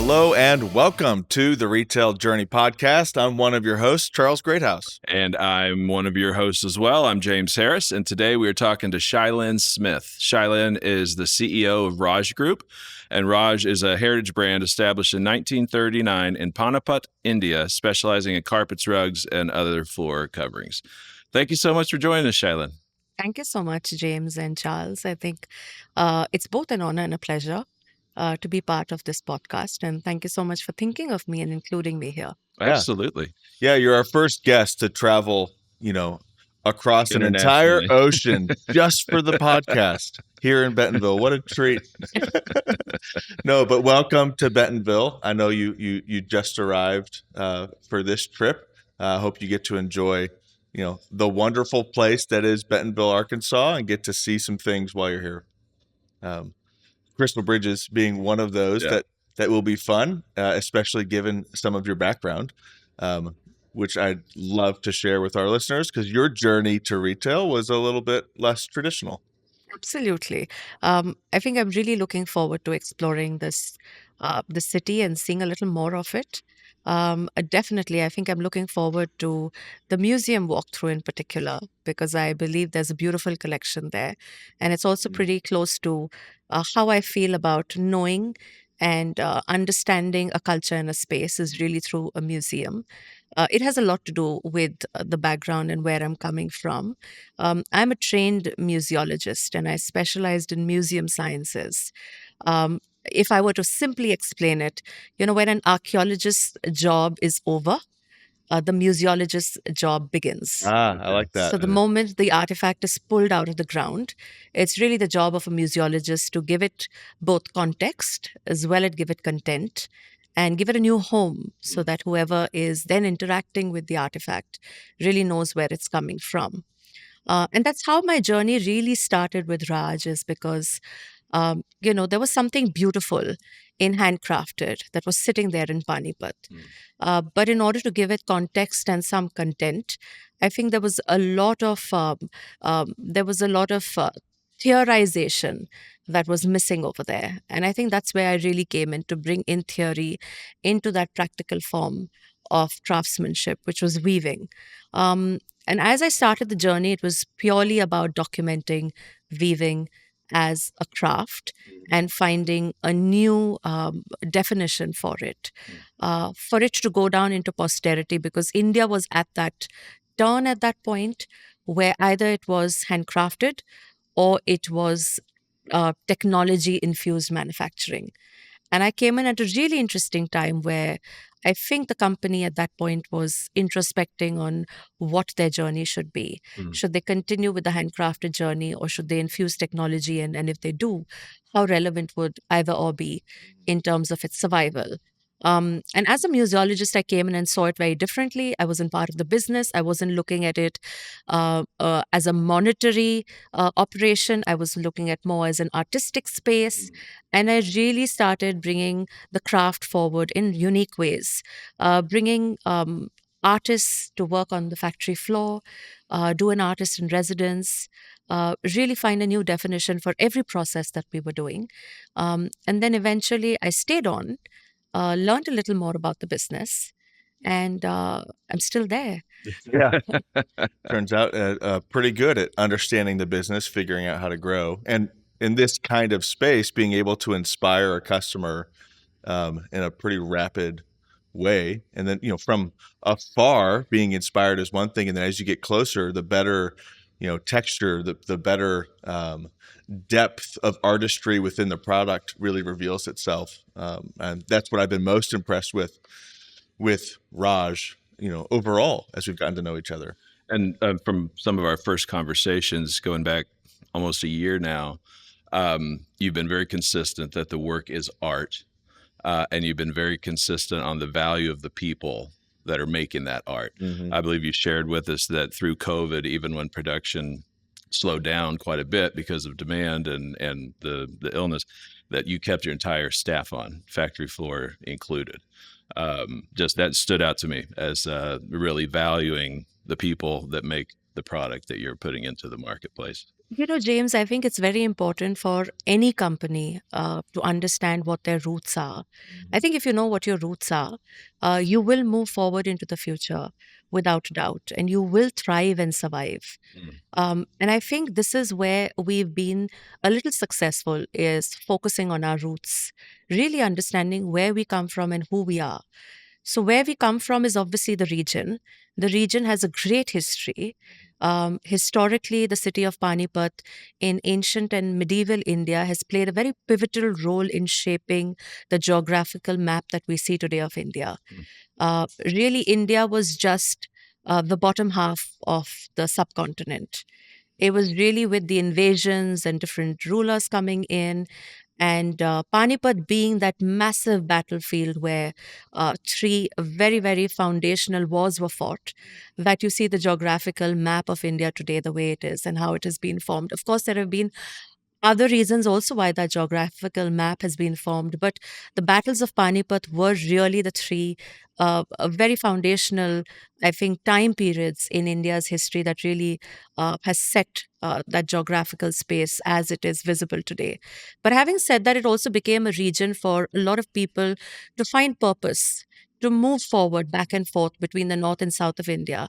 Hello and welcome to the Retail Journey Podcast. I'm one of your hosts, Charles Greathouse. And I'm one of your hosts as well. I'm James Harris, and today we are talking to Shailen Smith. Shailen is the CEO of Raj Group, and Raj is a heritage brand established in 1939 in Panipat, India, specializing in carpets, rugs, and other floor coverings. Thank you so much for joining us, Shailen. Thank you so much, James and Charles. I think it's both an honor and a pleasure to be part of this podcast. And thank you so much for thinking of me and including me here. Absolutely. Yeah, you're our first guest to travel, across an entire ocean just for the podcast here in Bentonville. What a treat. No, but welcome to Bentonville. I know you just arrived for this trip. I hope you get to enjoy the wonderful place that is Bentonville, Arkansas, and get to see some things while you're here. Crystal Bridges being one of those that will be fun, especially given some of your background, which I'd love to share with our listeners because your journey to retail was a little bit less traditional. Absolutely. I think I'm really looking forward to exploring the city and seeing a little more of it. Definitely, I think I'm looking forward to the museum walkthrough in particular, because I believe there's a beautiful collection there. And it's also pretty close to how I feel about knowing and understanding a culture and a space is really through a museum. It has a lot to do with the background and where I'm coming from. I'm a trained museologist and I specialized in museum sciences. If I were to simply explain it, when an archaeologist's job is over, the museologist's job begins. I like that. So the moment the artifact is pulled out of the ground, it's really the job of a museologist to give it both context as well as give it content and give it a new home so that whoever is then interacting with the artifact really knows where it's coming from. And that's how my journey really started with Raj, is because there was something beautiful in handcrafted that was sitting there in Panipat. But in order to give it context and some content, I think there was a lot of theorization that was missing over there. And I think that's where I really came in to bring in theory into that practical form of craftsmanship, which was weaving. And as I started the journey, it was purely about documenting weaving as a craft and finding a new definition for it to go down into posterity, because India was at that turn at that point where either it was handcrafted or it was technology-infused manufacturing. And I came in at a really interesting time where I think the company at that point was introspecting on what their journey should be. Should they continue with the handcrafted journey, or should they infuse technology? And if they do, how relevant would either or be in terms of its survival? And as a museologist, I came in and saw it very differently. I wasn't part of the business. I wasn't looking at it as a monetary operation. I was looking at more as an artistic space. And I really started bringing the craft forward in unique ways, bringing artists to work on the factory floor, do an artist in residence, really find a new definition for every process that we were doing. And then eventually I stayed on, learned a little more about the business, and I'm still there. Yeah. Turns out pretty good at understanding the business, figuring out how to grow. And in this kind of space, being able to inspire a customer in a pretty rapid way. And then, from afar, being inspired is one thing. And then as you get closer, the better, texture, the better depth of artistry within the product really reveals itself. And that's what I've been most impressed with Raj, overall, as we've gotten to know each other. And from some of our first conversations going back almost a year now, you've been very consistent that the work is art, and you've been very consistent on the value of the people that are making that art. I believe you shared with us that through COVID, even when production slowed down quite a bit because of demand and the illness, that you kept your entire staff on, factory floor included. Just that stood out to me as really valuing the people that make the product that you're putting into the marketplace. James, I think it's very important for any company to understand what their roots are. I think if you know what your roots are, you will move forward into the future without doubt, and you will thrive and survive. And I think this is where we've been a little successful, is focusing on our roots, really understanding where we come from and who we are. So, where we come from is obviously the region. The region has a great history. Historically, the city of Panipat in ancient and medieval India has played a very pivotal role in shaping the geographical map that we see today of India. Really, India was just the bottom half of the subcontinent. It was really with the invasions and different rulers coming in, and Panipat being that massive battlefield where three very, very foundational wars were fought, that you see the geographical map of India today the way it is and how it has been formed. Of course, there have been other reasons also why that geographical map has been formed. But the battles of Panipat were really the three very foundational, I think, time periods in India's history that really has set that geographical space as it is visible today. But having said that, it also became a region for a lot of people to find purpose, to move forward back and forth between the north and south of India.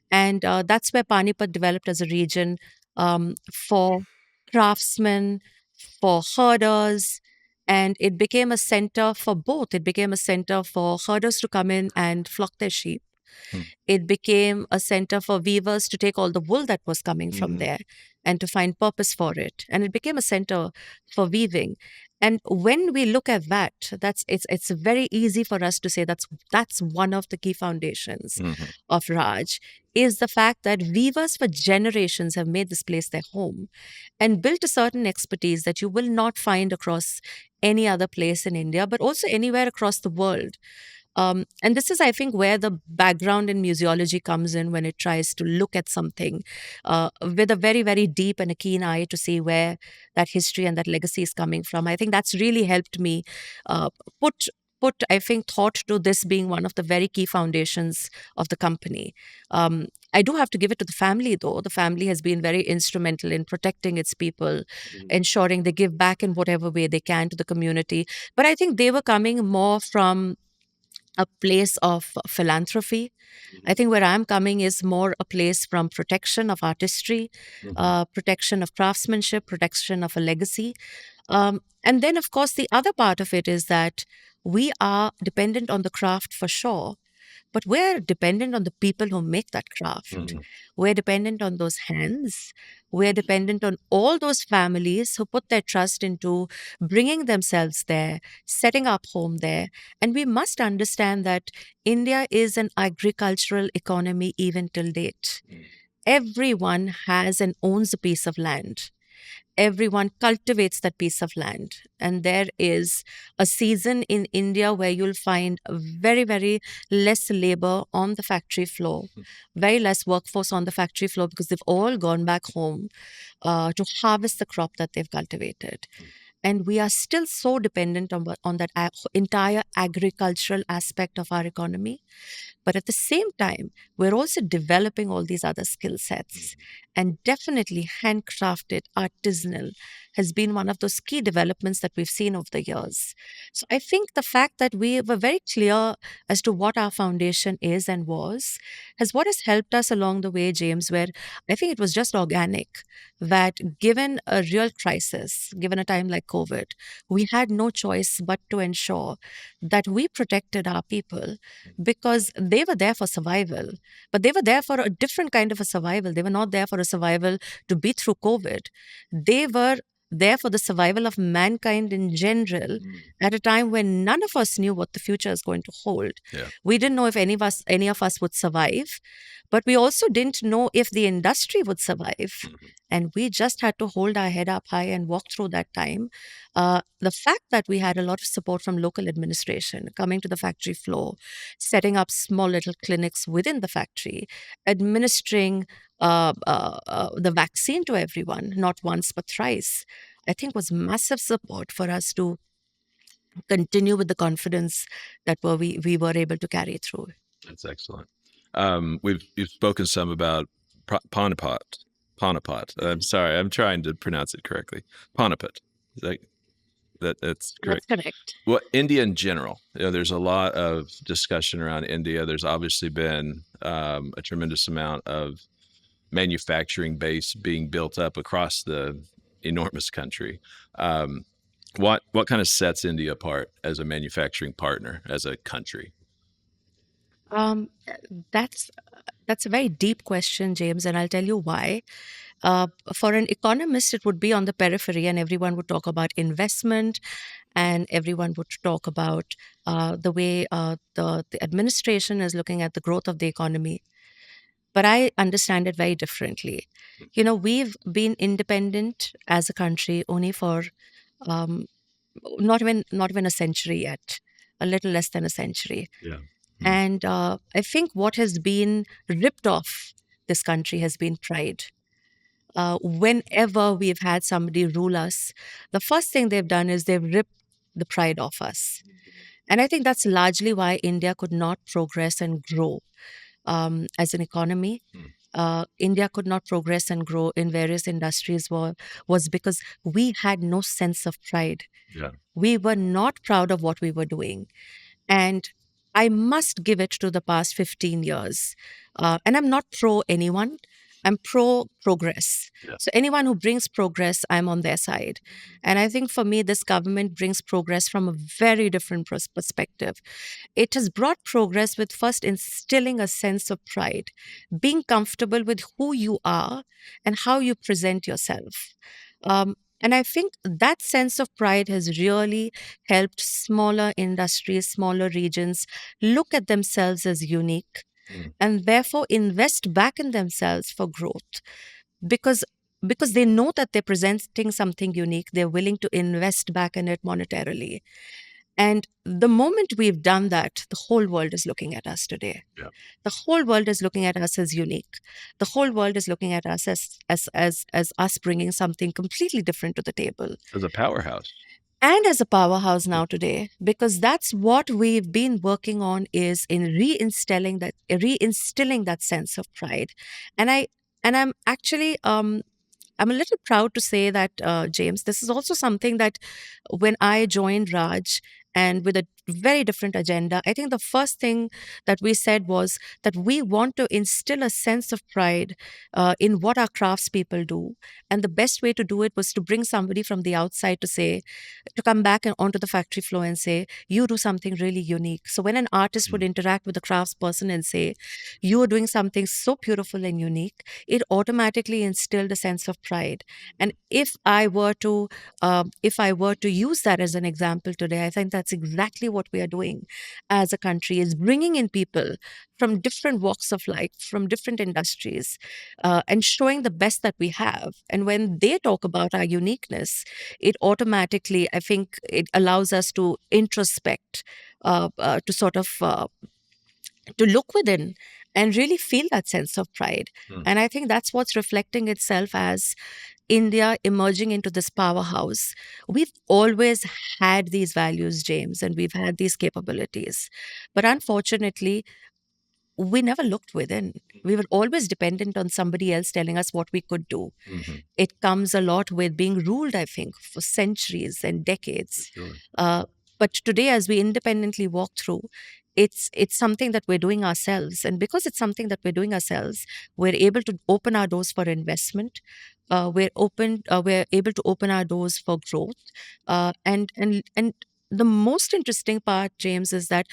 And that's where Panipat developed as a region for craftsmen, for herders, and it became a center for both. It became a center for herders to come in and flock their sheep. It became a center for weavers to take all the wool that was coming from there and to find purpose for it. And it became a center for weaving. And when we look at that, it's very easy for us to say that's one of the key foundations of Raj, is the fact that weavers for generations have made this place their home and built a certain expertise that you will not find across any other place in India, but also anywhere across the world. And this is, I think, where the background in museology comes in when it tries to look at something with a very, very deep and a keen eye to see where that history and that legacy is coming from. I think that's really helped me uh, put I think, thought to this being one of the very key foundations of the company. I do have to give it to the family, though. The family has been very instrumental in protecting its people, ensuring they give back in whatever way they can to the community. But I think they were coming more from a place of philanthropy. I think where I'm coming is more a place from protection of artistry, protection of craftsmanship, protection of a legacy. And then, of course, the other part of it is that we are dependent on the craft for sure, but we're dependent on the people who make that craft. We're dependent on those hands. We're dependent on all those families who put their trust into bringing themselves there, setting up home there. And we must understand that India is an agricultural economy even till date. Everyone has and owns a piece of land. Everyone cultivates that piece of land. And there is a season in India where you'll find very, very less labor on the factory floor, very less workforce on the factory floor because they've all gone back home to harvest the crop that they've cultivated. And we are still so dependent on that entire agricultural aspect of our economy. But at the same time, we're also developing all these other skill sets. And definitely handcrafted, artisanal has been one of those key developments that we've seen over the years. So I think the fact that we were very clear as to what our foundation is and was has what has helped us along the way, James, where I think it was just organic that given a real crisis, given a time like COVID, we had no choice but to ensure that we protected our people because they were there for survival, but they were there for a different kind of a survival. They were not there for a survival to be through COVID. They were there for the survival of mankind in general at a time when none of us knew what the future is going to hold. Yeah. We didn't know if any of us would survive, but we also didn't know if the industry would survive. And we just had to hold our head up high and walk through that time. The fact that we had a lot of support from local administration coming to the factory floor, setting up small little clinics within the factory, administering the vaccine to everyone, not once but thrice, I think was massive support for us to continue with the confidence that we were able to carry through. That's excellent. You've spoken some about Panipat. Panipat. I'm sorry, I'm trying to pronounce it correctly. Panipat. Is that's correct. That's correct. Well, India in general, there's a lot of discussion around India. There's obviously been a tremendous amount of manufacturing base being built up across the enormous country. What kind of sets India apart as a manufacturing partner, as a country? Um, that's a very deep question, James, and I'll tell you why. For an economist, it would be on the periphery, and everyone would talk about investment, and everyone would talk about the way the administration is looking at the growth of the economy. But I understand it very differently. We've been independent as a country only for um, not even a century yet, a little less than a century. Yeah. And I think what has been ripped off this country has been pride. Whenever we've had somebody rule us, the first thing they've done is they've ripped the pride off us. And I think that's largely why India could not progress and grow as an economy. India could not progress and grow in various industries was because we had no sense of pride. Yeah. We were not proud of what we were doing. And I must give it to the past 15 years. And I'm not pro anyone, I'm pro progress. Yeah. So anyone who brings progress, I'm on their side. And I think for me, this government brings progress from a very different perspective. It has brought progress with first instilling a sense of pride, being comfortable with who you are and how you present yourself. And I think that sense of pride has really helped smaller industries, smaller regions look at themselves as unique and therefore invest back in themselves for growth. Because because they know that they're presenting something unique, they're willing to invest back in it monetarily. And the moment we've done that, the whole world is looking at us today. Yeah. The whole world is looking at us as unique. The whole world is looking at us as us bringing something completely different to the table. As a powerhouse. And as a powerhouse now today, because that's what we've been working on is in reinstilling that sense of pride. And I'm actually I'm a little proud to say that, James, this is also something that when I joined Raj and with a very different agenda, I think the first thing that we said was that we want to instill a sense of pride in what our craftspeople do. And the best way to do it was to bring somebody from the outside to come back and onto the factory floor and say, you do something really unique. So when an artist would interact with a craftsperson and say, you are doing something so beautiful and unique, it automatically instilled a sense of pride. And if I were to use that as an example today, I think that's exactly what we are doing as a country, is bringing in people from different walks of life, from different industries, and showing the best that we have. And when they talk about our uniqueness, it automatically, I think, it allows us to introspect, to sort of to look within and really feel that sense of pride. And I think that's what's reflecting itself as India emerging into this powerhouse. We've always had these values, James, and we've had these capabilities. But unfortunately, we never looked within. We were always dependent on somebody else telling us what we could do. It comes a lot with being ruled, I think, for centuries and decades. Sure. But today, as we independently walk through, it's something that we're doing ourselves. And because it's something that we're doing ourselves, we're able to open our doors for investment. We're able to open our doors for growth. And the most interesting part, James, is that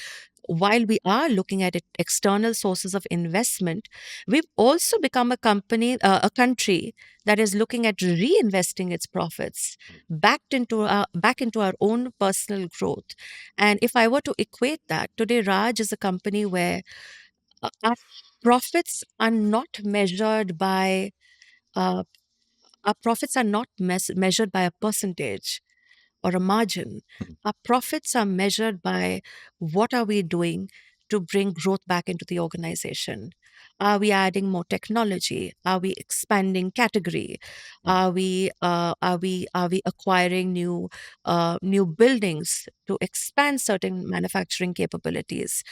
while we are looking at it, external sources of investment, we've also become a country that is looking at reinvesting its profits back into our own personal growth. And if I were to equate that, today Raj is a company where our profits are not measured by uh, our profits are not measured by a percentage or a margin. Our profits are measured by what are we doing to bring growth back into the organization. Are we adding more technology? Are we expanding category? Are we acquiring new buildings to expand certain manufacturing capabilities?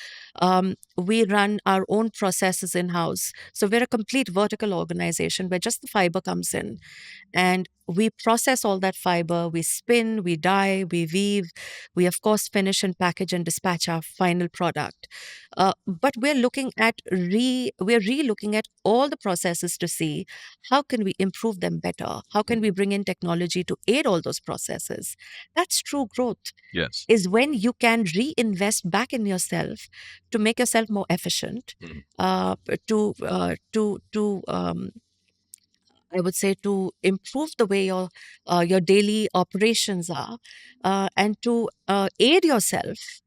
We run our own processes in house, so we're a complete vertical organization where just the fiber comes in, and we process all that fiber. We spin, we dye, we weave, we of course finish and package and dispatch our final product. But we're re-looking at all the processes to see how can we improve them better, how can we bring in technology to aid all those processes. That's true growth, Yes. is when you can reinvest back in yourself to make yourself more efficient, to I would say, to improve the way your daily operations are, and to aid yourself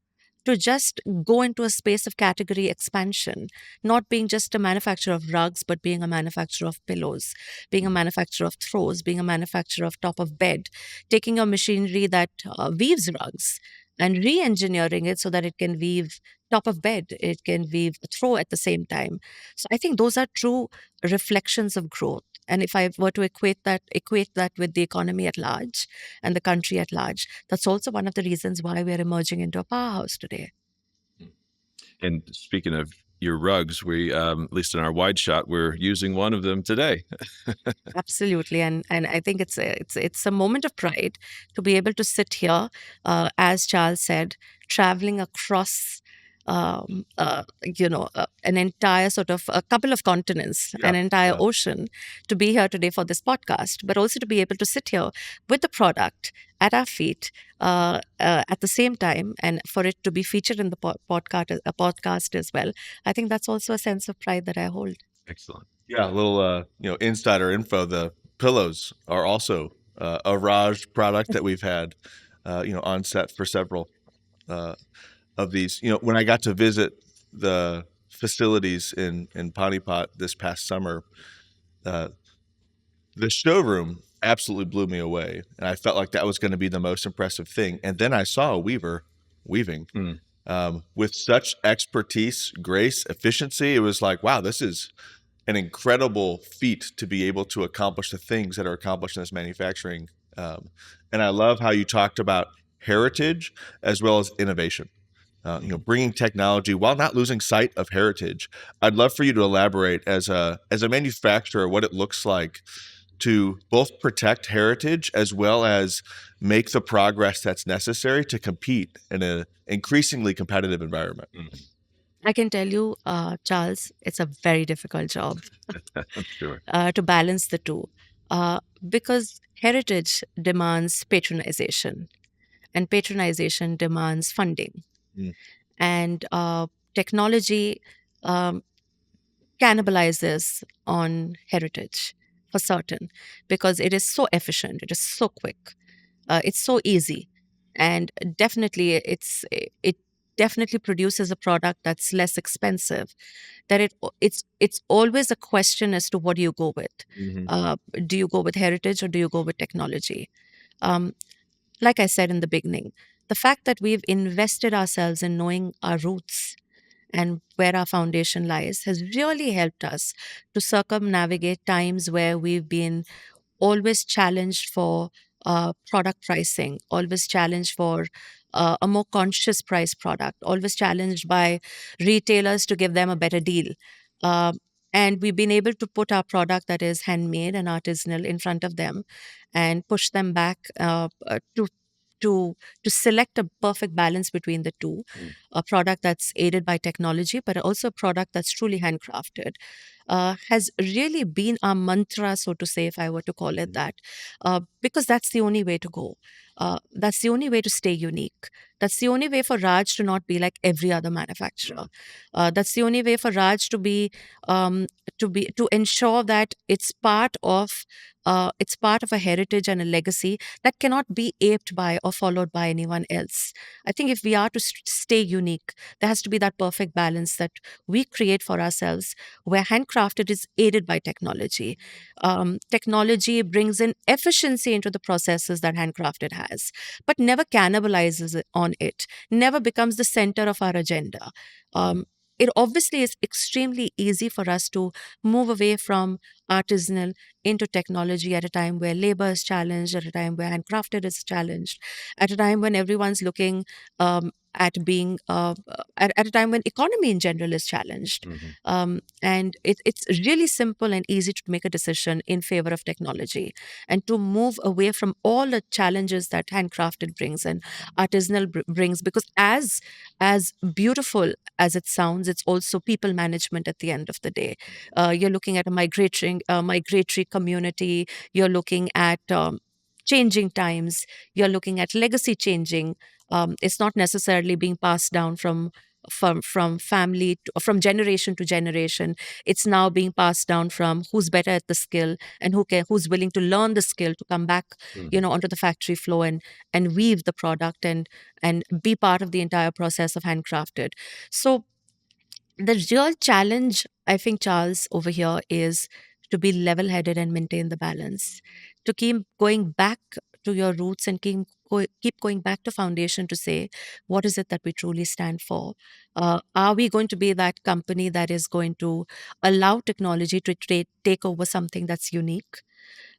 to just go into a space of category expansion, not being just a manufacturer of rugs, but being a manufacturer of pillows, being a manufacturer of throws, being a manufacturer of top of bed, taking a machinery that weaves rugs and re-engineering it so that it can weave top of bed, it can weave a throw at the same time. So I think those are true reflections of growth. And if I were to equate that with the economy at large and the country at large, that's also one of the reasons why we're emerging into a powerhouse today. And speaking of your rugs, we, at least in our wide shot, we're using one of them today. Absolutely, and I think it's a moment of pride to be able to sit here, as Charles said, traveling across. An entire sort of a couple of continents, an entire ocean, to be here today for this podcast, but also to be able to sit here with the product at our feet at the same time, and for it to be featured in the podcast as well. I think that's also a sense of pride that I hold. Excellent. Yeah, a little insider info. The pillows are also a Raj product that we've had on set for several of these. When I got to visit the facilities in Panipat this past summer, the showroom absolutely blew me away, and I felt like that was going to be the most impressive thing. And then I saw a weaver weaving with such expertise, grace, efficiency. It was like, wow, this is an incredible feat to be able to accomplish the things that are accomplished in this manufacturing. And I love how you talked about heritage as well as innovation. Bringing technology while not losing sight of heritage. I'd love for you to elaborate as a manufacturer what it looks like to both protect heritage as well as make the progress that's necessary to compete in an increasingly competitive environment. I can tell you, Charles, it's a very difficult job. Sure. To balance the two, because heritage demands patronization, and patronization demands funding, and technology um, cannibalizes on heritage for certain, because it is so efficient, it is so quick, it's so easy, and definitely it definitely produces a product that's less expensive. That it's always a question as to what do you go with. Do you go with heritage or do you go with technology? um, like I said in the beginning, the fact that we've invested ourselves in knowing our roots and where our foundation lies has really helped us to circumnavigate times where we've been always challenged for product pricing, always challenged for a more conscious price product, always challenged by retailers to give them a better deal. Uh, and we've been able to put our product that is handmade and artisanal in front of them and push them back to to select a perfect balance between the two, a product that's aided by technology but also a product that's truly handcrafted, has really been our mantra, so to say, if I were to call it that, because that's the only way to go. That's the only way to stay unique. That's the only way for Raj to not be like every other manufacturer. That's the only way for Raj to ensure that it's part of a heritage and a legacy that cannot be aped by or followed by anyone else. I think if we are to stay unique, there has to be that perfect balance that we create for ourselves, where handcrafted is aided by technology. Technology brings in efficiency into the processes that handcrafted has, but never cannibalizes on it, never becomes the center of our agenda. it obviously is extremely easy for us to move away from artisanal into technology at a time where labor is challenged, at a time where handcrafted is challenged, at a time when everyone's looking at being at a time when economy in general is challenged. And it's really simple and easy to make a decision in favor of technology and to move away from all the challenges that handcrafted brings and artisanal brings, because as beautiful as it sounds, it's also people management at the end of the day. You're looking at a migratory community. You're looking at changing times. You're looking at legacy changing. It's not necessarily being passed down from family from generation to generation. It's now being passed down from who's better at the skill and who's willing to learn the skill to come back, onto the factory floor and weave the product and be part of the entire process of handcrafted. So the real challenge, I think, Charles, over here is to be level headed and maintain the balance, to keep going back to your roots and keep going back to foundation to say, what is it that we truly stand for? Are we going to be that company that is going to allow technology to take over something that's unique?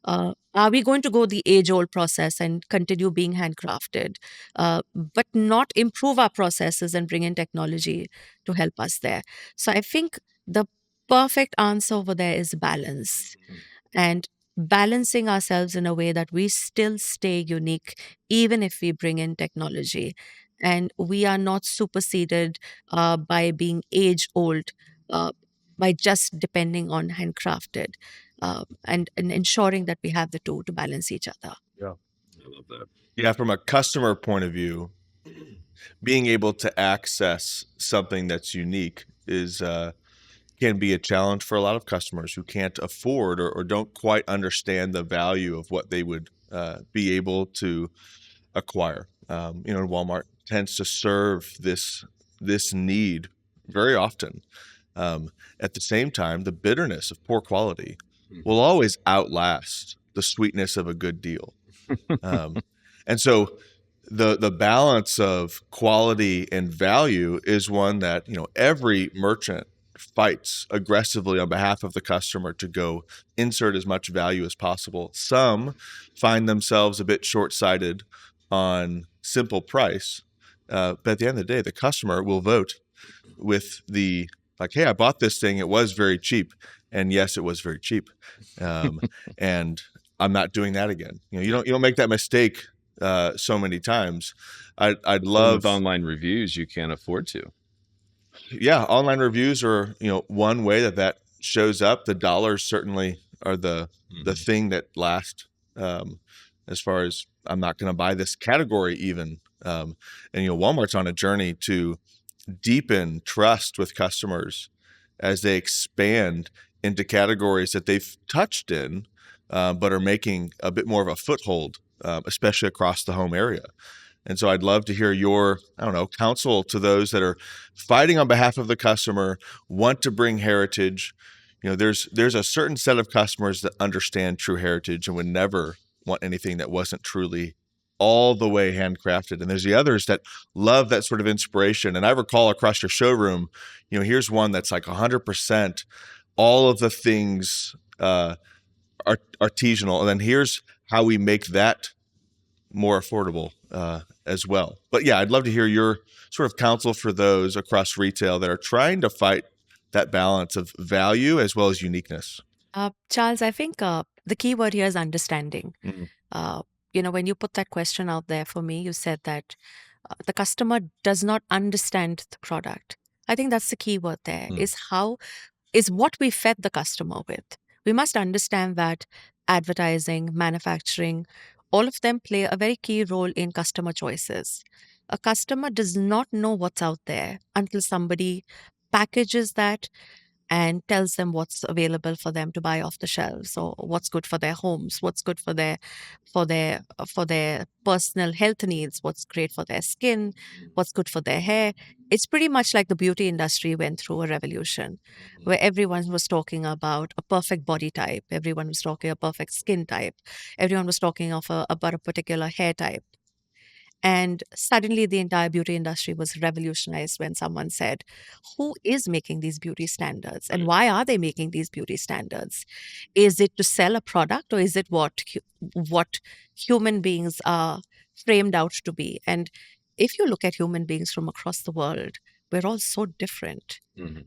Are we going to go the age old process and continue being handcrafted, but not improve our processes and bring in technology to help us there? So I think the perfect answer over there is balance, and balancing ourselves in a way that we still stay unique, even if we bring in technology. And we are not superseded by being age old, uh, by just depending on handcrafted, and ensuring that we have the two to balance each other. Yeah. I love that. Yeah, from a customer point of view, being able to access something that's unique is can be a challenge for a lot of customers who can't afford or don't quite understand the value of what they would be able to acquire. Walmart tends to serve this need very often. At the same time, the bitterness of poor quality will always outlast the sweetness of a good deal. And so the balance of quality and value is one that every merchant fights aggressively on behalf of the customer to go insert as much value as possible. Some find themselves a bit short-sighted on simple price, but at the end of the day, the customer will vote with the like, hey, I bought this thing, it was very cheap, and yes, it was very cheap, and I'm not doing that again. You don't make that mistake so many times. I'd love with online reviews, you can't afford to. Yeah, online reviews are one way that shows up. The dollars certainly are the thing that lasts. As far as I'm not going to buy this category even. And Walmart's on a journey to deepen trust with customers as they expand into categories that they've touched in, but are making a bit more of a foothold, especially across the home area. And so I'd love to hear your, counsel to those that are fighting on behalf of the customer, want to bring heritage. There's a certain set of customers that understand true heritage and would never want anything that wasn't truly all the way handcrafted. And there's the others that love that sort of inspiration. And I recall across your showroom, here's one that's like 100% all of the things artisanal. And then here's how we make that more affordable as well. But yeah, I'd love to hear your sort of counsel for those across retail that are trying to fight that balance of value as well as uniqueness. Charles, I think the key word here is understanding. When you put that question out there for me, you said that the customer does not understand the product. I think that's the key word there, is what we fed the customer with. We must understand that advertising, manufacturing, all of them play a very key role in customer choices. A customer does not know what's out there until somebody packages that and tells them what's available for them to buy off the shelves, or what's good for their homes, what's good for their personal health needs, what's great for their skin, what's good for their hair. It's pretty much like the beauty industry went through a revolution where everyone was talking about a perfect body type, everyone was talking a perfect skin type, everyone was talking about a particular hair type. And suddenly the entire beauty industry was revolutionized when someone said, who is making these beauty standards and why are they making these beauty standards? Is it to sell a product, or is it what human beings are framed out to be? And if you look at human beings from across the world, we're all so different.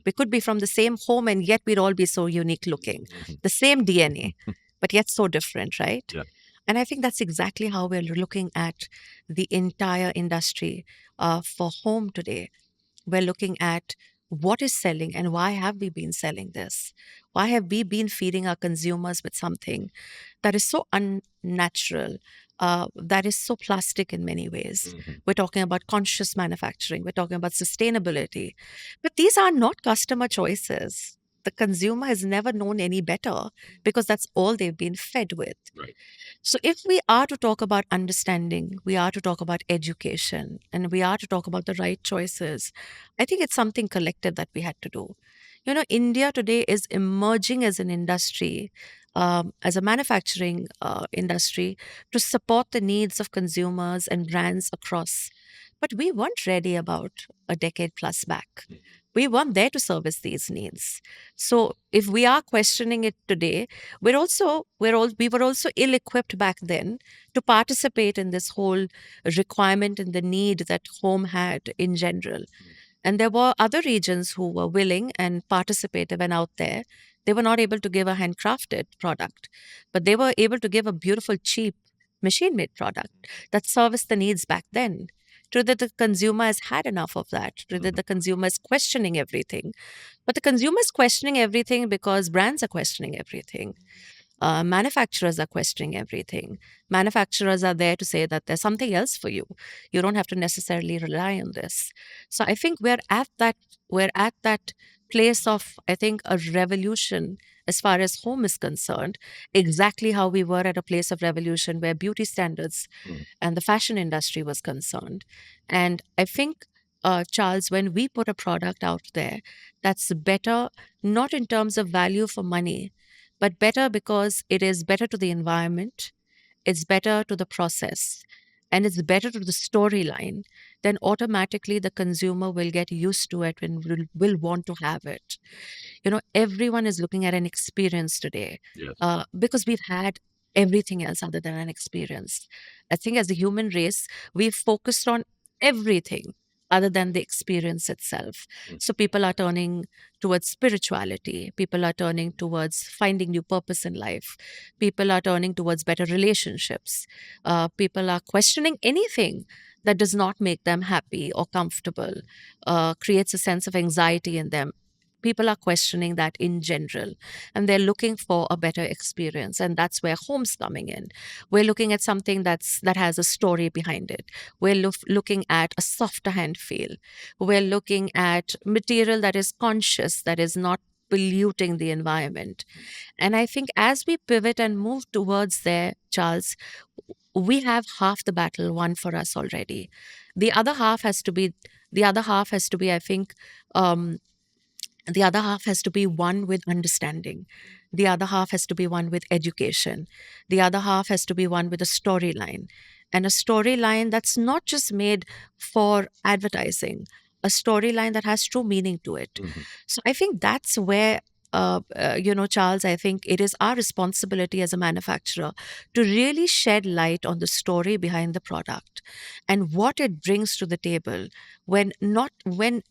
We could be from the same home and yet we'd all be so unique looking. The same DNA, but yet so different, right? Yeah. And I think that's exactly how we're looking at the entire industry for home today. We're looking at what is selling and why have we been selling this? Why have we been feeding our consumers with something that is so unnatural, that is so plastic in many ways? We're talking about conscious manufacturing, we're talking about sustainability. But these are not customer choices. The consumer has never known any better because that's all they've been fed with. Right. So, if we are to talk about understanding, we are to talk about education, and we are to talk about the right choices, I think it's something collective that we had to do. You know, India today is emerging as an industry, as a manufacturing industry, to support the needs of consumers and brands across. But we weren't ready about a decade plus back. We weren't there to service these needs. So, if we are questioning it today, we were also ill-equipped back then to participate in this whole requirement and the need that home had in general. And there were other regions who were willing and participative and out there. They were not able to give a handcrafted product, but they were able to give a beautiful, cheap, machine made product that serviced the needs back then. Today, the consumer has had enough of that. Today, the consumer is questioning everything. But the consumer is questioning everything because brands are questioning everything. Manufacturers are questioning everything. Manufacturers are there to say that there's something else for you. You don't have to necessarily rely on this. So I think we're at that place of, I think, a revolution as far as home is concerned, exactly how we were at a place of revolution where beauty standards and the fashion industry was concerned. And I think, Charles, when we put a product out there that's better, not in terms of value for money, but better because it is better to the environment, it's better to the process, and it's better to the storyline, then automatically the consumer will get used to it and will want to have it. You know, everyone is looking at an experience today, Yes. because we've had everything else other than an experience. I think as a human race, we've focused on everything other than the experience itself. So people are turning towards spirituality. People are turning towards finding new purpose in life. People are turning towards better relationships. People are questioning anything that does not make them happy or comfortable, creates a sense of anxiety in them. People are questioning that in general, and they're looking for a better experience, and that's where home's coming in. We're looking at something that has a story behind it. We're looking at a softer hand feel. We're looking at material that is conscious, that is not polluting the environment. And I think as we pivot and move towards there, Charles, we have half the battle won for us already. The other half has to be I think, um, the other half has to be one with understanding. The other half has to be one with education. The other half has to be one with a storyline. And a storyline that's not just made for advertising, a storyline that has true meaning to it. So I think that's where, Charles, I think it is our responsibility as a manufacturer to really shed light on the story behind the product and what it brings to the table when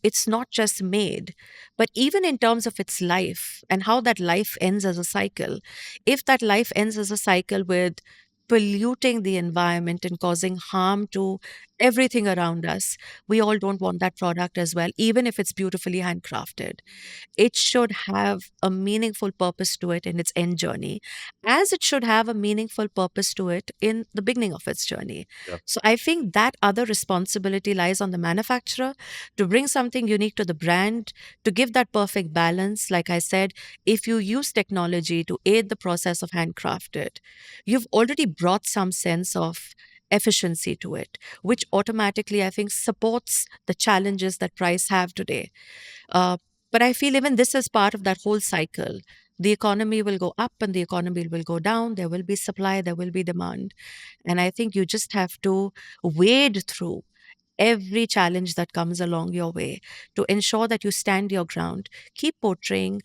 it's not just made, but even in terms of its life and how that life ends as a cycle. If that life ends as a cycle with polluting the environment and causing harm to everything around us, we all don't want that product as well, even if it's beautifully handcrafted. It should have a meaningful purpose to it in its end journey, as it should have a meaningful purpose to it in the beginning of its journey. Yeah. So I think that other responsibility lies on the manufacturer to bring something unique to the brand, to give that perfect balance. Like I said, if you use technology to aid the process of handcrafted, you've already brought some sense of efficiency to it, which automatically, I think, supports the challenges that price have today. Uh, but I feel even this is part of that whole cycle. The economy will go up and the economy will go down. There will be supply, there will be demand. And I think you just have to wade through every challenge that comes along your way to ensure that you stand your ground, keep portraying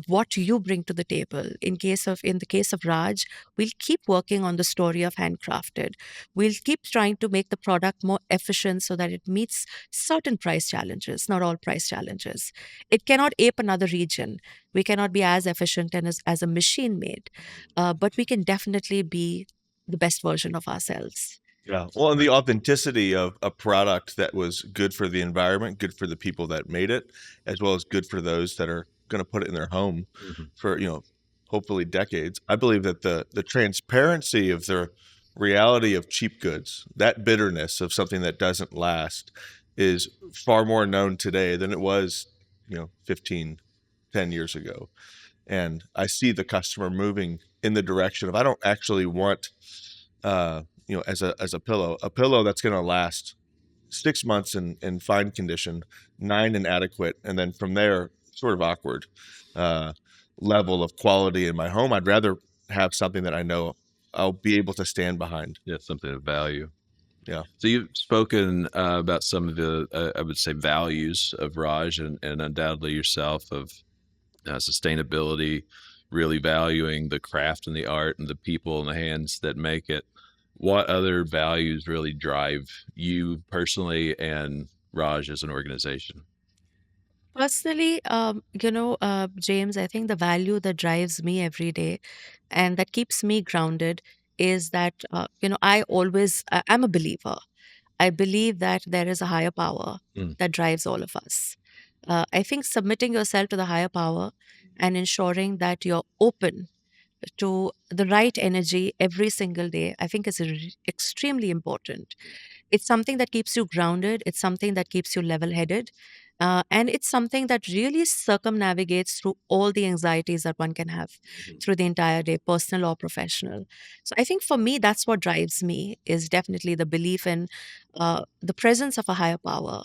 what you bring to the table. In the case of Raj, we'll keep working on the story of handcrafted. We'll keep trying to make the product more efficient so that it meets certain price challenges, not all price challenges. It cannot ape another region. We cannot be as efficient and as a machine made, but we can definitely be the best version of ourselves. Yeah. Well, and the authenticity of a product that was good for the environment, good for the people that made it, as well as good for those that are going to put it in their home for, hopefully decades. I believe that the transparency of the reality of cheap goods, that bitterness of something that doesn't last, is far more known today than it was, 15, 10 years ago. And I see the customer moving in the direction of, I don't actually want as a pillow that's going to last 6 months in fine condition, 9 inadequate, and then from there, sort of awkward level of quality in my home. I'd rather have something that I know I'll be able to stand behind. Yeah, something of value. Yeah. So you've spoken about some of the, I would say, values of Raj, and undoubtedly yourself, of sustainability, really valuing the craft and the art and the people and the hands that make it. What other values really drive you personally and Raj as an organization? Personally, James, I think the value that drives me every day and that keeps me grounded is that, I'm a believer. I believe that there is a higher power that drives all of us. I think submitting yourself to the higher power and ensuring that you're open to the right energy every single day, I think is extremely important. It's something that keeps you grounded. It's something that keeps you level headed. And it's something that really circumnavigates through all the anxieties that one can have through the entire day, personal or professional. So I think for me, that's what drives me, is definitely the belief in the presence of a higher power.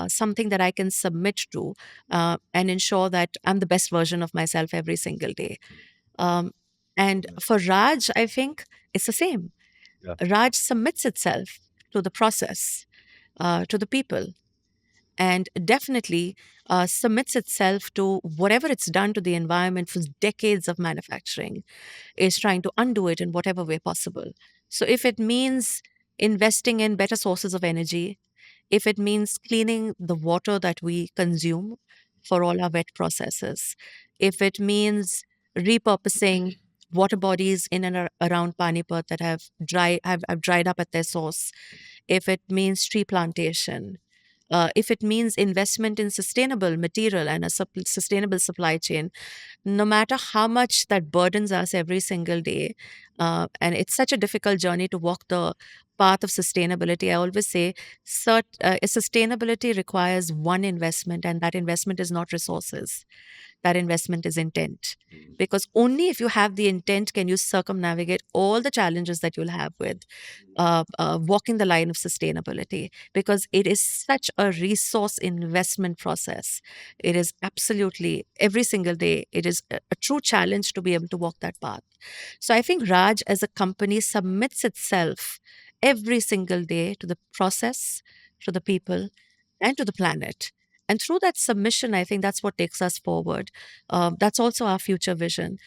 Something that I can submit to and ensure that I'm the best version of myself every single day. Um, and for Raj, I think it's the same. Yeah. Raj submits itself to the process, to the people, and definitely submits itself to whatever it's done to the environment for decades of manufacturing, is trying to undo it in whatever way possible. So if it means investing in better sources of energy, if it means cleaning the water that we consume for all our wet processes, if it means repurposing water bodies in and around Panipat that have dried up at their source, if it means tree plantation, if it means investment in sustainable material and a sustainable supply chain, no matter how much that burdens us every single day, and it's such a difficult journey to walk the path of sustainability. I always say sustainability requires one investment, and that investment is not resources. That investment is intent. Because only if you have the intent can you circumnavigate all the challenges that you'll have with walking the line of sustainability, because it is such a resource investment process. It is absolutely every single day. It is a true challenge to be able to walk that path. So I think Raj as a company submits itself every single day to the process, to the people, and to the planet. And through that submission, I think that's what takes us forward. That's also our future vision.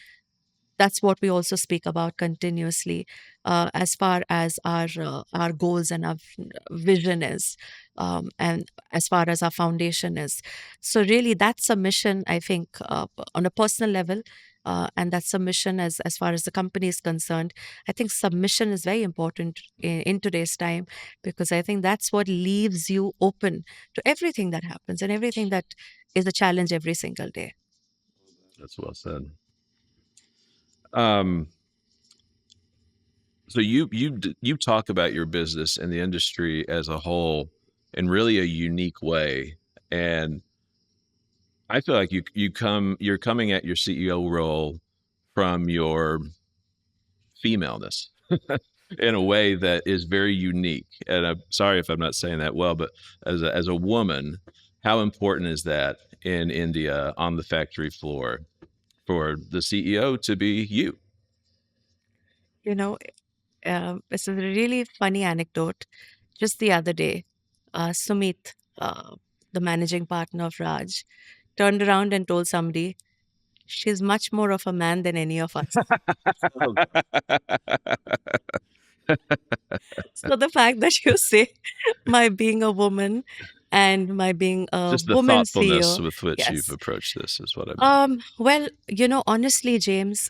That's what we also speak about continuously, as far as our goals and our vision is, and as far as our foundation is. So really, that submission, I think, on a personal level, and that submission as far as the company is concerned, I think submission is very important in today's time, because I think that's what leaves you open to everything that happens and everything that is a challenge every single day. That's well said. So you talk about your business and the industry as a whole in really a unique way, and I feel like you're coming at your CEO role from your femaleness in a way that is very unique. And I'm sorry if I'm not saying that well, but as a woman, how important is that in India on the factory floor for the CEO to be you? You know, it's a really funny anecdote. Just the other day, Sumit, the managing partner of Raj, turned around and told somebody, she's much more of a man than any of us. So the fact that you say my being a woman and my being a Just the woman thoughtfulness CEO, with which you've yes. approached this is what I mean. Well, honestly, James,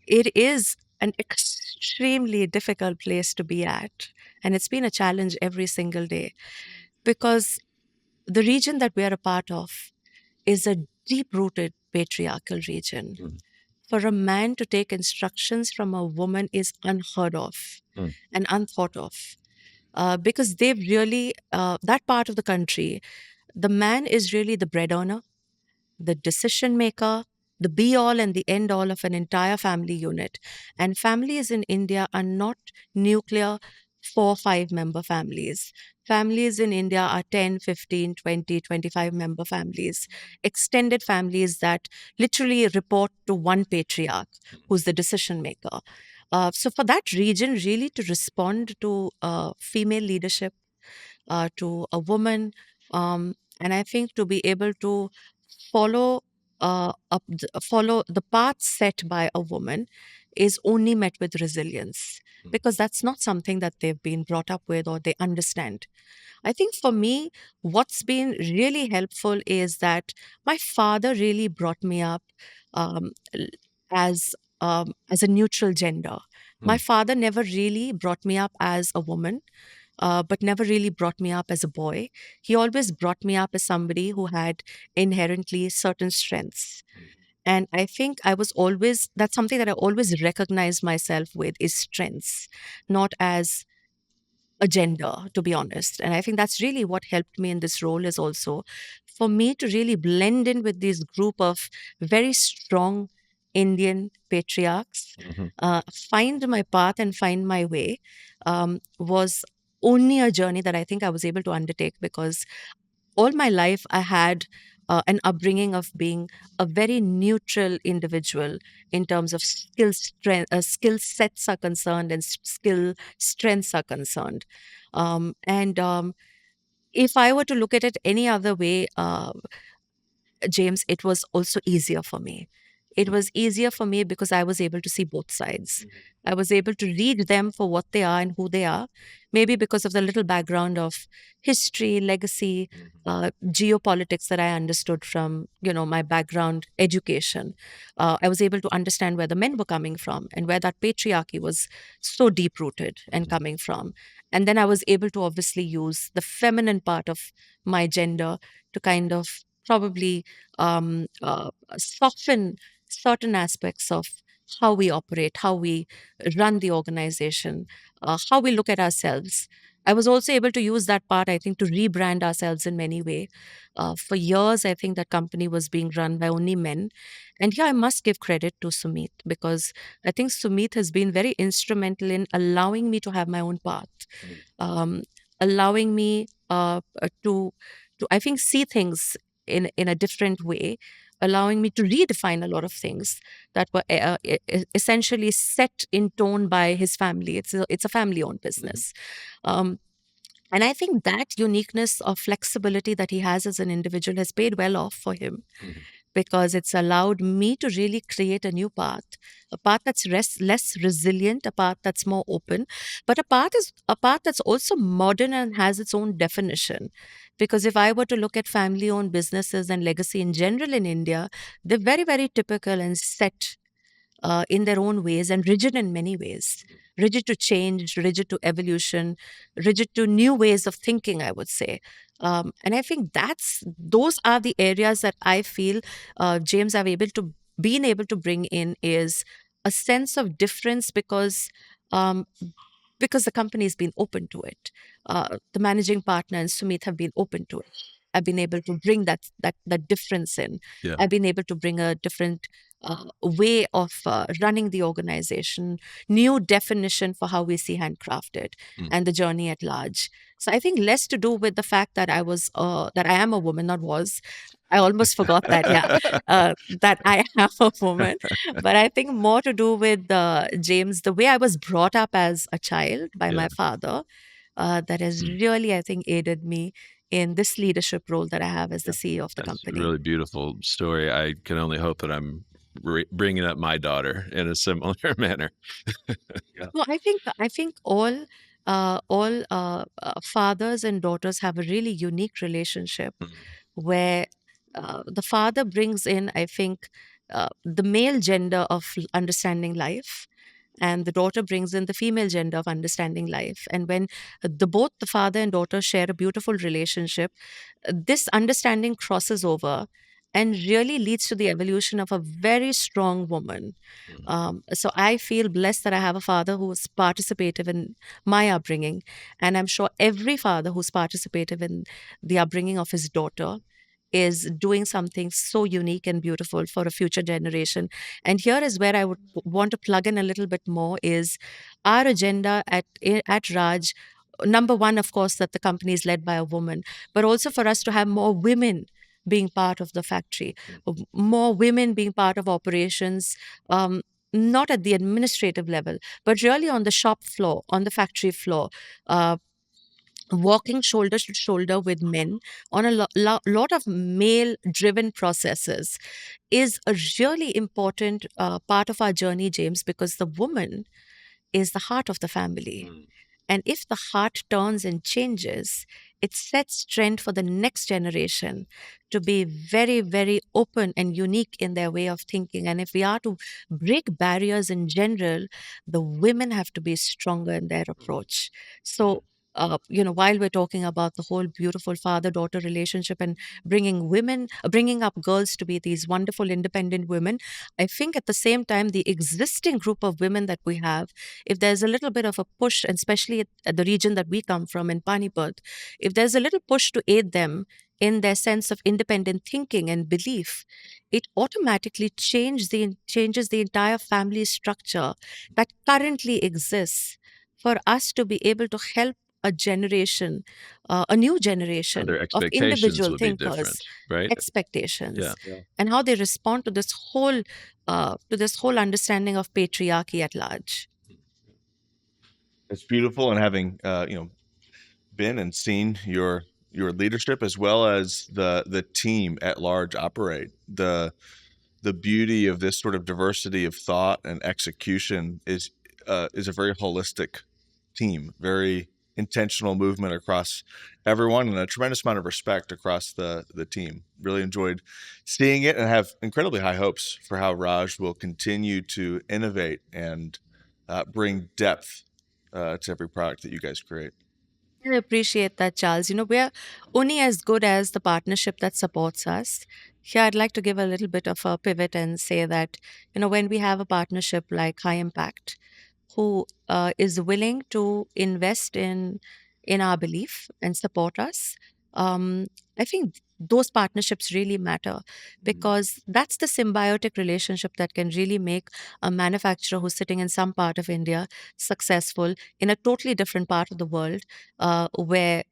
it is an extremely difficult place to be at. And it's been a challenge every single day because the region that we are a part of is a deep rooted patriarchal region. Mm. For a man to take instructions from a woman is unheard of and unthought of. Because they've really, that part of the country, the man is really the bread earner, the decision maker, the be all and the end all of an entire family unit. And families in India are not nuclear 4 5 member families. Families in India are 10, 15, 20, 25 member families, extended families that literally report to one patriarch who's the decision maker. So, for that region, really to respond to female leadership, to a woman, and I think to be able to follow follow the path set by a woman is only met with resilience, because that's not something that they've been brought up with or they understand. I think for me, what's been really helpful is that my father really brought me up l- as a neutral gender. My father never really brought me up as a woman, but never really brought me up as a boy. He always brought me up as somebody who had inherently certain strengths. And I think that's something that I always recognize myself with, is strengths, not as a gender, to be honest. And I think that's really what helped me in this role, is also for me to really blend in with this group of very strong Indian patriarchs, find my path and find my way, was only a journey that I think I was able to undertake because all my life I had an upbringing of being a very neutral individual in terms of skill sets are concerned and skill strengths are concerned. And if I were to look at it any other way, James, it was also easier for me. It was easier for me because I was able to see both sides. I was able to read them for what they are and who they are, maybe because of the little background of history, legacy, geopolitics that I understood from, my background education. I was able to understand where the men were coming from and where that patriarchy was so deep rooted and coming from. And then I was able to obviously use the feminine part of my gender to kind of probably soften certain aspects of how we operate, how we run the organization, how we look at ourselves. I was also able to use that part, I think, to rebrand ourselves in many ways. For years, I think that company was being run by only men. And here I must give credit to Sumit, because I think Sumit has been very instrumental in allowing me to have my own path, um, allowing me to I think see things in a different way, allowing me to redefine a lot of things that were essentially set in tone by his family. It's a family owned business. Um, and I think that uniqueness of flexibility that he has as an individual has paid well off for him, because it's allowed me to really create a new path, a path that's less resilient, a path that's more open, but a path that's also modern and has its own definition. Because if I were to look at family-owned businesses and legacy in general in India, they're very, very typical and set in their own ways and rigid in many ways. Rigid to change, rigid to evolution, rigid to new ways of thinking, I would say. And I think those are the areas that I feel, James, been able to bring in, is a sense of difference, um, because the company has been open to it. The managing partner and Sumit have been open to it. I've been able to bring that difference in. Yeah. I've been able to bring a different way of running the organization, new definition for how we see handcrafted and the journey at large. So I think less to do with the fact that that I am a woman, not was. I almost forgot that, yeah, that I am a woman. But I think more to do with James, the way I was brought up as a child by my father, that has really, I think, aided me in this leadership role that I have as the CEO of the That's company. a really beautiful story. I can only hope that I'm bringing up my daughter in a similar manner. No, I think all fathers and daughters have a really unique relationship where the father brings in, I think, the male gender of understanding life, and the daughter brings in the female gender of understanding life. And when both the father and daughter share a beautiful relationship, this understanding crosses over and really leads to the evolution of a very strong woman. So I feel blessed that I have a father who is participative in my upbringing. And I'm sure every father who's participative in the upbringing of his daughter is doing something so unique and beautiful for a future generation. And here is where I would want to plug in a little bit more is our agenda at Raj. Number one, of course, that the company is led by a woman, but also for us to have more women being part of the factory, more women being part of operations, not at the administrative level, but really on the shop floor, on the factory floor, walking shoulder to shoulder with men on a lot of male driven processes is a really important part of our journey, James, because the woman is the heart of the family. And if the heart turns and changes, it sets trend for the next generation to be very, very open and unique in their way of thinking. And if we are to break barriers in general, the women have to be stronger in their approach. So, while we're talking about the whole beautiful father-daughter relationship and bringing up girls to be these wonderful independent women, I think at the same time, the existing group of women that we have, if there's a little bit of a push, and especially at the region that we come from in Panipat, if there's a little push to aid them in their sense of independent thinking and belief, it automatically changes the entire family structure that currently exists for us to be able to help a new generation Their of expectations individual would be thinkers, different, right? expectations, Yeah. and how they respond to this whole understanding of patriarchy at large. It's beautiful, and having been and seen your leadership as well as the team at large operate, the beauty of this sort of diversity of thought and execution is a very holistic team, very intentional movement across everyone, and a tremendous amount of respect across the team. Really enjoyed seeing it, and have incredibly high hopes for how Raj will continue to innovate and bring depth to every product that you guys create. I appreciate that, Charles. We're only as good as the partnership that supports us. Here, I'd like to give a little bit of a pivot and say that, when we have a partnership like High Impact, who is willing to invest in our belief and support us, I think those partnerships really matter because that's the symbiotic relationship that can really make a manufacturer who's sitting in some part of India successful in a totally different part of the world, where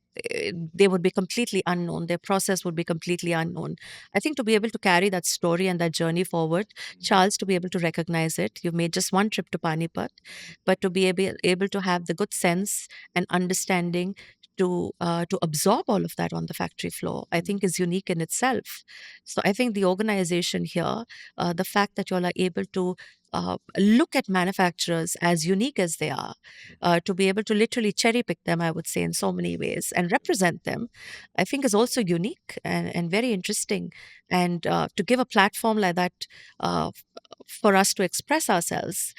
they would be completely unknown. Their process would be completely unknown. I think to be able to carry that story and that journey forward, Charles, to be able to recognize it, you've made just one trip to Panipat, but to be able to have the good sense and understanding to absorb all of that on the factory floor, I think is unique in itself. So I think the organization here, the fact that you all are able to look at manufacturers as unique as they are, to be able to literally cherry pick them, I would say, in so many ways and represent them, I think is also unique and very interesting. And to give a platform like that for us to express ourselves,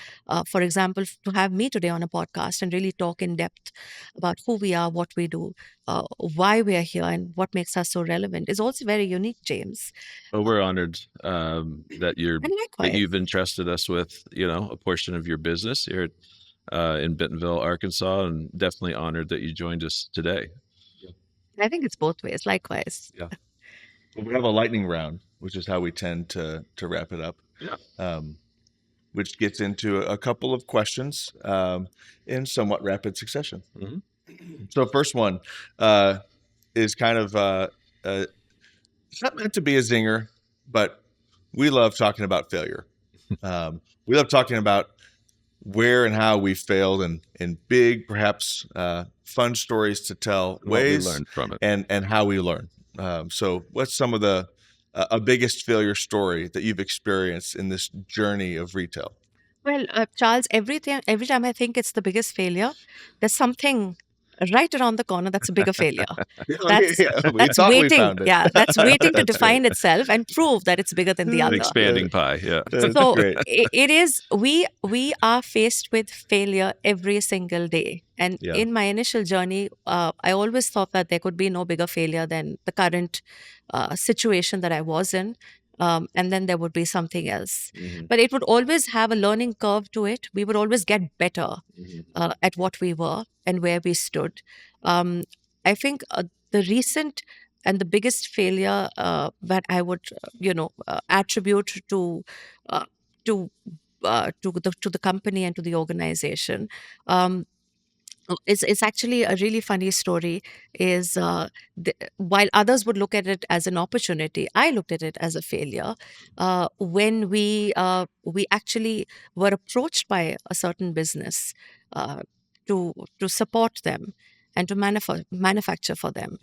for example, to have me today on a podcast and really talk in depth about who we are, what we do, why we are here, and what makes us so relevant is also very unique, James. Well, we're honored that And likewise. you've entrusted us with a portion of your business here in Bentonville, Arkansas, and definitely honored that you joined us today. I think it's both ways. Likewise. Yeah. Well, we have a lightning round, which is how we tend to wrap it up. which gets into a couple of questions in somewhat rapid succession. So first one is kind of it's not meant to be a zinger, but we love talking about failure. We love talking about where and how we failed in big, perhaps fun stories to tell, ways we learned from it, and how we learn. So what's some of the a biggest failure story that you've experienced in this journey of retail? Well, Charles, every time I think it's the biggest failure, there's something right around the corner that's a bigger failure. That's We thought we waiting. found it. Yeah, that's waiting to define itself and prove that it's bigger than the an other. expanding pie. Yeah. That's So great. it is. We are faced with failure every single day. And Yeah. in my initial journey, I always thought that there could be no bigger failure than the current situation that I was in. And then there would be something else. But it would always have a learning curve to it. We would always get better at what we were and where we stood. I think the recent and the biggest failure that I would, attribute uh, to to the company and to the organization. It's actually a really funny story. Is while others would look at it as an opportunity, I looked at it as a failure. When we actually were approached by a certain business uh, to support them and to manufacture for them.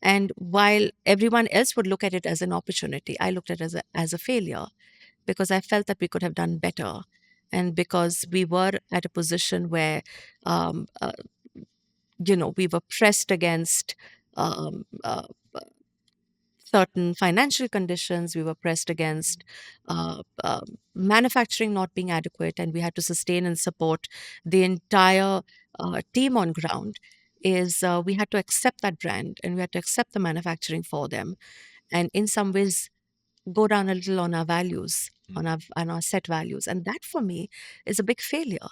And while everyone else would look at it as an opportunity, I looked at it as a failure because I felt that we could have done better. And because we were at a position where um, uh, we were pressed against um, uh, certain financial conditions. We were pressed against manufacturing not being adequate, and we had to sustain and support the entire team on ground. Is we had to accept that brand and we had to accept the manufacturing for them, and in some ways go down a little on our values, on our set values, and that for me is a big failure,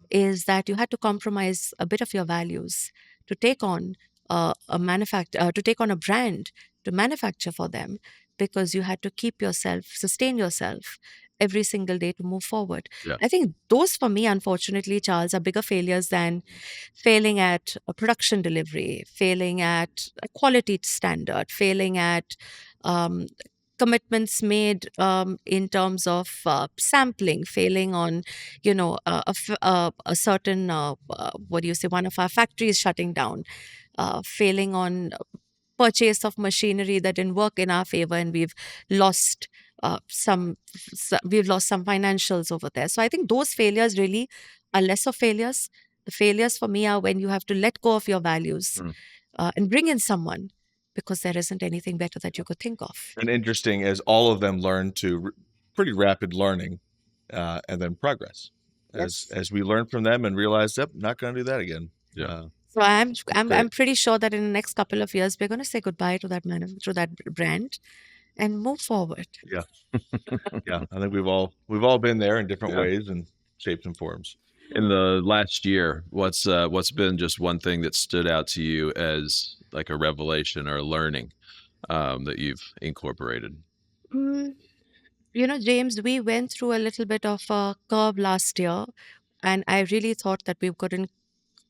is that you had to compromise a bit of your values to take on to take on a brand to manufacture for them, because you had to keep yourself, sustain yourself every single day to move forward. Yeah. I think those for me, unfortunately, Charles, are bigger failures than failing at a production delivery, failing at a quality standard, failing at um, commitments made in terms of sampling, failing on, a certain, what do you say, one of our factories shutting down, failing on purchase of machinery that didn't work in our favor, and we've lost we've lost some financials over there. So I think those failures really are lesser failures. The failures for me are when you have to let go of your values and bring in someone because there isn't anything better that you could think of. And interesting, as all of them learn to pretty rapid learning and then progress. As we learn from them and realize, yep, not going to do that again. Yeah. So I'm pretty sure that in the next couple of years we're going to say goodbye to that brand and move forward. Yeah. I think we've all been there in different ways and shapes and forms. In the last year, what's been just one thing that stood out to you as like a revelation or a learning that you've incorporated? James, we went through a little bit of a curve last year, and I really thought that we couldn't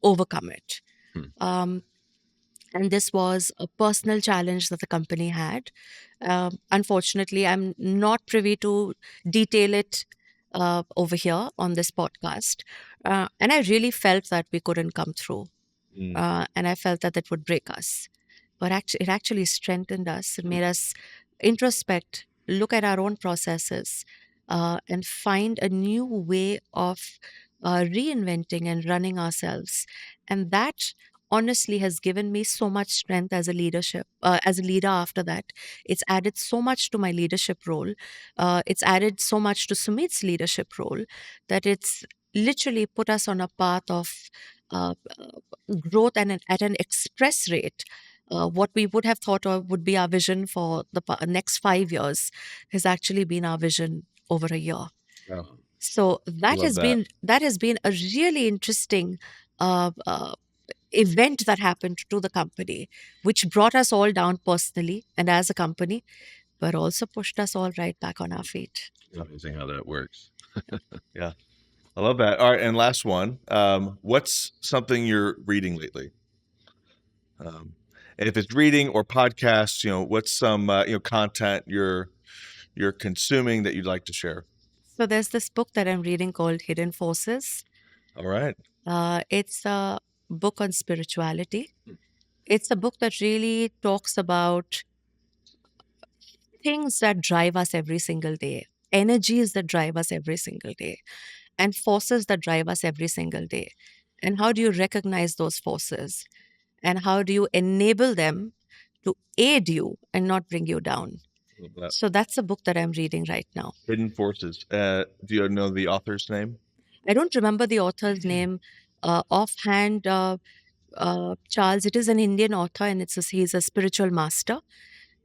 overcome it. Um, and this was a personal challenge that the company had. Unfortunately, I'm not privy to detail it over here on this podcast. And I really felt that we couldn't come through. And I felt that would break us. But it actually strengthened us. It made us introspect, look at our own processes, and find a new way of reinventing and running ourselves. And that honestly has given me so much strength as a leader after that. It's added so much to my leadership role. It's added so much to Sumit's leadership role that it's literally put us on a path of uh, growth and at an express rate. What we would have thought of would be our vision for the next 5 years has actually been our vision over a year. Wow. So that has been a really interesting event that happened to the company, which brought us all down personally and as a company, but also pushed us all right back on our feet. Amazing how that works. Yeah. I love that. All right. And last one. What's something you're reading lately? And if it's reading or podcasts, what's some, content you're consuming that you'd like to share? So there's this book that I'm reading called Hidden Forces. All right. It's a book on spirituality. It's a book that really talks about things that drive us every single day, energies that drive us every single day, and forces that drive us every single day. And how do you recognize those forces? And how do you enable them to aid you and not bring you down? Love that. So that's a book that I'm reading right now. Hidden Forces. Do you know the author's name? I don't remember the author's name offhand, Charles. It is an Indian author, and he's a spiritual master.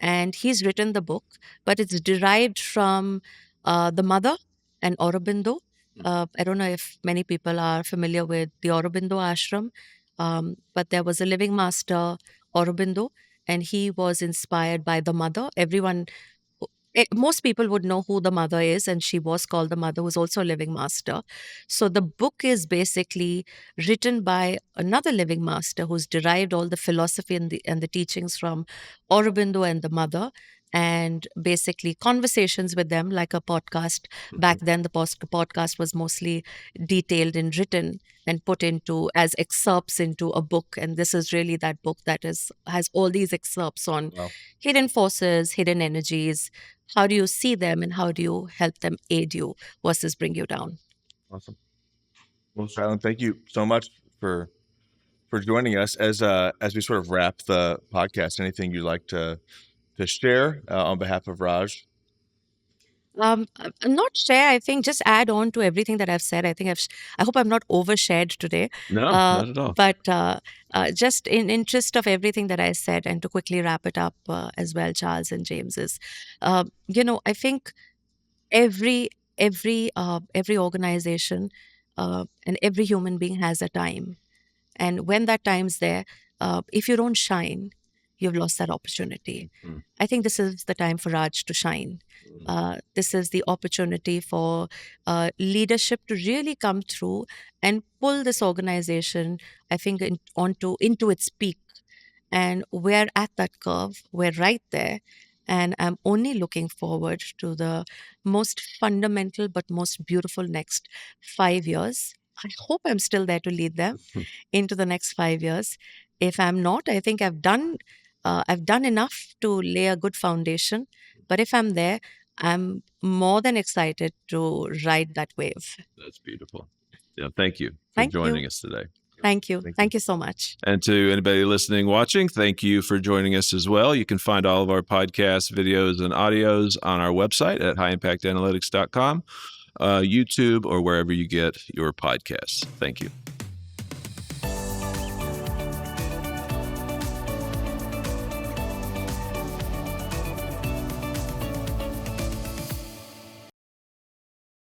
And he's written the book, but it's derived from the mother and Aurobindo. I don't know if many people are familiar with the Aurobindo ashram, but there was a living master, Aurobindo, and he was inspired by the mother. Most people would know who the mother is, and she was called the mother, who's also a living master. So the book is basically written by another living master who's derived all the philosophy and the teachings from Aurobindo and the mother, and basically conversations with them, like a podcast. Back then, the podcast was mostly detailed and written and put into as excerpts into a book. And this is really that book that has all these excerpts on hidden forces, hidden energies. How do you see them, and how do you help them aid you versus bring you down? Awesome. Well, Shailen, thank you so much for joining us. As we sort of wrap the podcast, anything you'd like to share on behalf of Raj? Not share. I think just add on to everything that I've said. I hope I'm not overshared today. No, not at all. But just in interest of everything that I said, and to quickly wrap it up as well, Charles and James, is, I think every organization and every human being has a time, and when that time's there, if you don't shine, you've lost that opportunity. I think this is the time for Raj to shine. This is the opportunity for leadership to really come through and pull this organization, I think, into its peak. And we're at that curve. We're right there. And I'm only looking forward to the most fundamental but most beautiful next 5 years. I hope I'm still there to lead them into the next 5 years. If I'm not, I think I've done enough to lay a good foundation. But if I'm there, I'm more than excited to ride that wave. That's beautiful. Yeah, thank you for joining us today. Thank you. Thank you so much. And to anybody listening, watching, thank you for joining us as well. You can find all of our podcasts, videos, and audios on our website at highimpactanalytics.com, YouTube, or wherever you get your podcasts. Thank you.